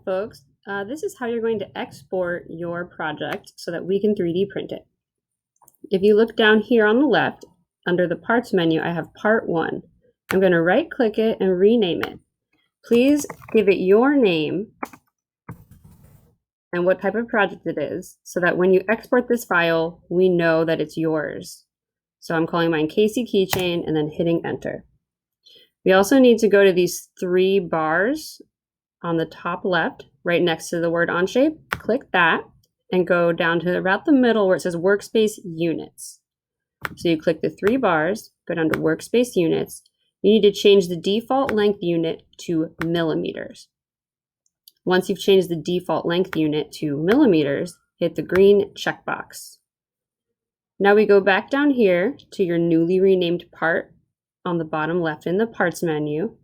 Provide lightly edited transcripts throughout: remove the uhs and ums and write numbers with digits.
folks. This is how you're going to export your project so that we can 3D print it. If you look down here on the left, under the parts menu, I have part 1. I'm going to right click it and rename it. Please give it your name and what type of project it is so that when you export this file, we know that it's yours. So I'm calling mine Casey Keychain and then hitting enter. We also need to go to these 3 bars on the top left, right next to the word OnShape. Click that and go down to about the middle where it says Workspace Units. So you click the 3 bars, go down to Workspace Units. You need to change the default length unit to millimeters. Once you've changed the default length unit to millimeters, hit the green checkbox. Now we go back down here to your newly renamed part on the bottom left in the parts menu.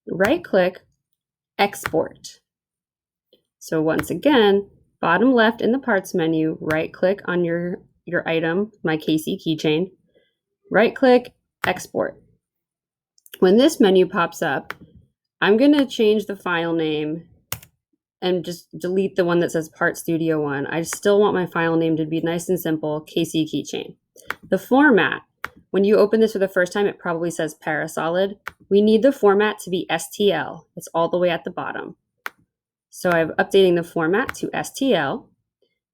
Right click, export. So once again, bottom left in the parts menu, right click on your item, my Casey keychain, right click, export. When this menu pops up, I'm going to change the file name and just delete the one that says Part Studio 1. I still want my file name to be nice and simple, Casey Keychain. The format, when you open this for the first time, it probably says Parasolid. We need the format to be STL. It's all the way at the bottom. So I'm updating the format to STL.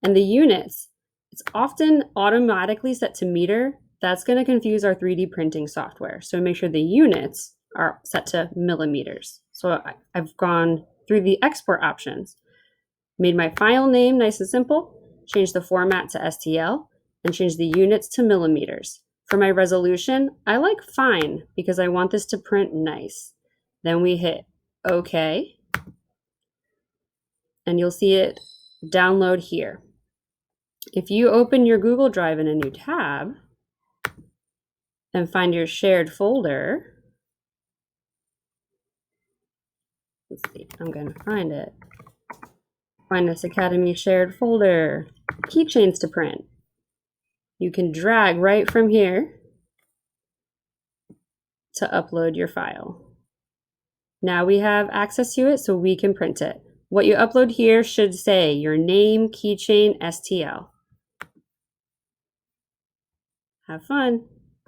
And the units, it's often automatically set to meter. That's going to confuse our 3D printing software. So make sure the units are set to millimeters. So I've gone through the export options, made my file name nice and simple, changed the format to STL, and changed the units to millimeters. For my resolution, I like fine because I want this to print nice. Then we hit OK, and you'll see it download here. If you open your Google Drive in a new tab and find your shared folder, let's see, I'm going to find it. Aquinas Academy shared folder, keychains to print. You can drag right from here to upload your file. Now we have access to it so we can print it. What you upload here should say your name, keychain, STL. Have fun.